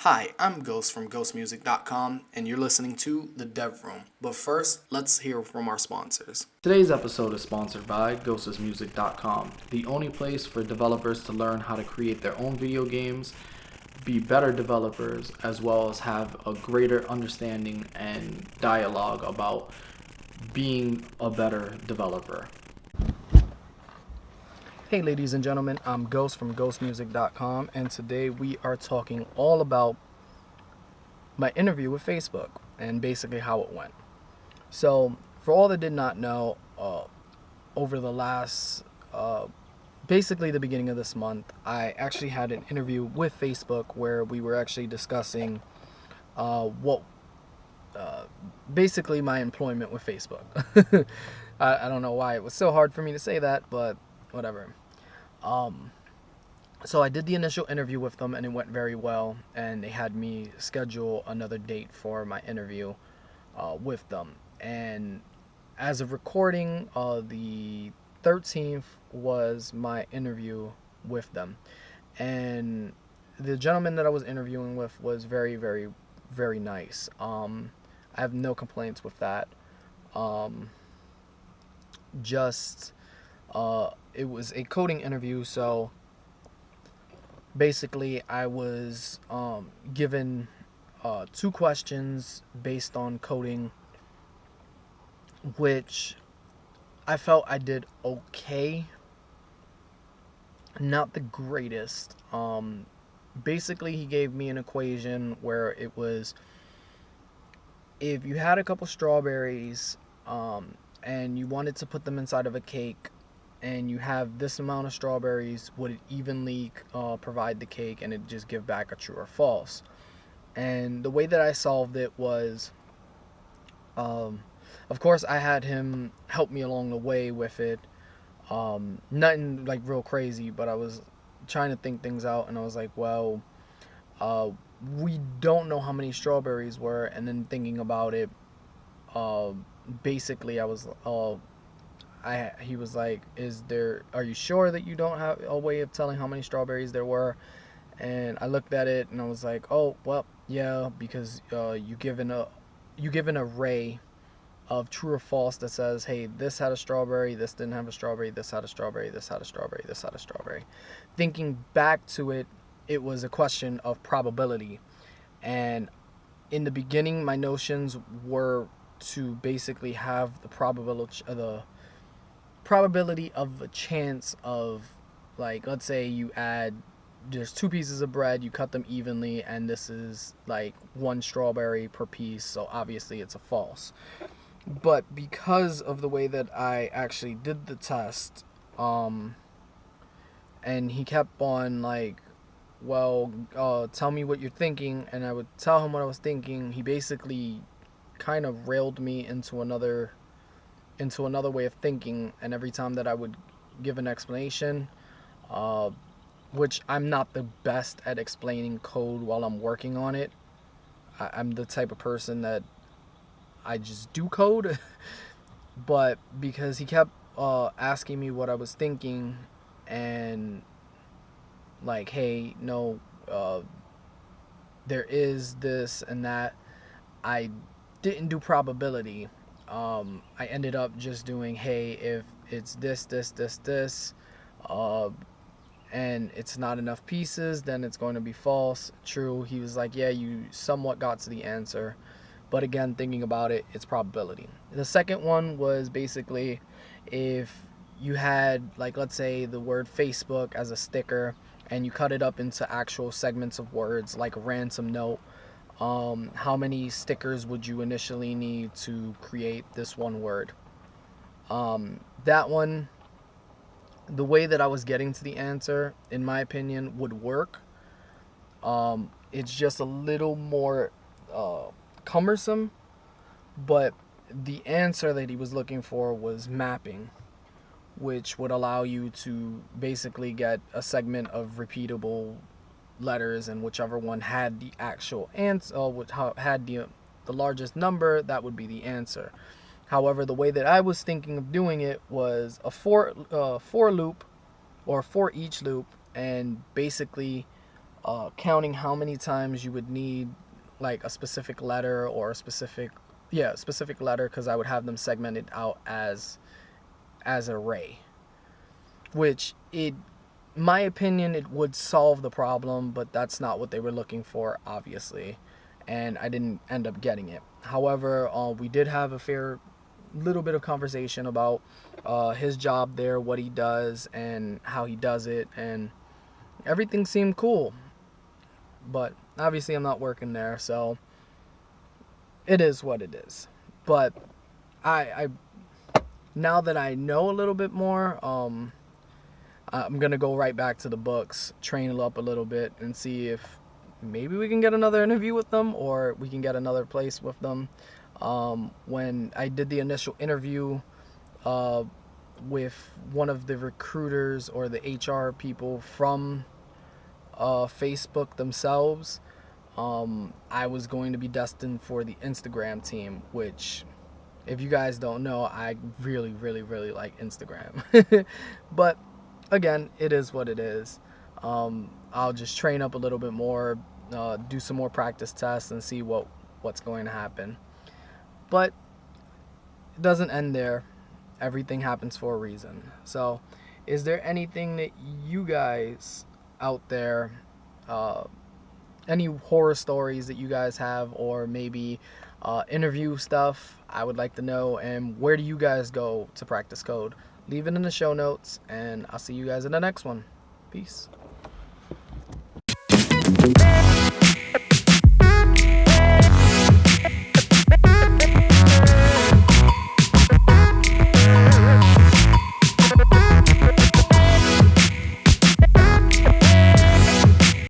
Hi, I'm Ghost from ghostmusic.com, and you're listening to The Dev Room. But first, let's hear from our sponsors. Today's episode is sponsored by ghostmusic.com, the only place for developers to learn how to create their own video games, be better developers, as well as have a greater understanding and dialogue about being a better developer. Hey ladies and gentlemen, I'm Ghost from ghostmusic.com, and today we are talking all about my interview with Facebook and basically how it went. So, for all that did not know, over the last, basically the beginning of this month, I actually had an interview with Facebook where we were actually discussing basically my employment with Facebook. I don't know why it was so hard for me to say that, but whatever. So I did the initial interview with them and it went very well, and they had me schedule another date for my interview with them. And as of recording, the 13th was my interview with them. And the gentleman that I was interviewing with was very, very, very nice. I have no complaints with that. Just it was a coding interview, so basically I was given two questions based on coding, which I felt I did okay, not the greatest. Basically he gave me an equation where it was, if you had a couple strawberries and you wanted to put them inside of a cake, and you have this amount of strawberries, would it evenly provide the cake, and it just give back a true or false? And the way that I solved it was, of course I had him help me along the way with it. Nothing like real crazy, but I was trying to think things out, and I was like, well, we don't know how many strawberries were. And then thinking about it, basically I was he was like, are you sure that you don't have a way of telling how many strawberries there were? And I looked at it and I was like, oh, well, yeah, because you give an array of true or false that says, hey, this had a strawberry, this didn't have a strawberry, this had a strawberry, this had a strawberry, this had a strawberry. Thinking back to it, it was a question of probability. And in the beginning, my notions were to basically have the probability of a chance of, like, let's say you add, there's two pieces of bread, you cut them evenly, and this is like one strawberry per piece, so obviously it's a false. But because of the way that I actually did the test, and he kept on like, well, tell me what you're thinking, and I would tell him what I was thinking, he basically kind of railed me into another way of thinking. And every time that I would give an explanation, which I'm not the best at explaining code while I'm working on it. I'm the type of person that I just do code. But because he kept asking me what I was thinking, and like, hey, no, there is this and that, I didn't do probability. I ended up just doing, hey, if it's this, and it's not enough pieces, then it's going to be false. True. He was like, yeah, you somewhat got to the answer. But again, thinking about it, it's probability. The second one was basically, if you had, like, let's say the word Facebook as a sticker, and you cut it up into actual segments of words, like a ransom note, how many stickers would you initially need to create this one word? That one, the way that I was getting to the answer, in my opinion, would work. It's just a little more cumbersome, but the answer that he was looking for was mapping, which would allow you to basically get a segment of repeatable letters, and whichever one had the actual answer, which had the largest number, that would be the answer. However, the way that I was thinking of doing it was a for loop, or for each loop, and basically counting how many times you would need like a specific letter or a specific letter, because I would have them segmented out as array, which my opinion, it would solve the problem, but that's not what they were looking for, obviously, and I didn't end up getting it. However, we did have a fair little bit of conversation about his job there, what he does, and how he does it, and everything seemed cool. But obviously, I'm not working there, so it is what it is. But I now that I know a little bit more, I'm gonna go right back to the books, train it up a little bit, and see if maybe we can get another interview with them, or we can get another place with them. When I did the initial interview with one of the recruiters or the HR people from Facebook themselves, I was going to be destined for the Instagram team, which, if you guys don't know, I really, really, really like Instagram. But again, it is what it is. I'll just train up a little bit more, do some more practice tests, and see what's going to happen. But it doesn't end there. Everything happens for a reason. So, is there anything that you guys out there, any horror stories that you guys have, or maybe interview stuff, I would like to know. And where do you guys go to practice code? Leave it in the show notes, and I'll see you guys in the next one. Peace.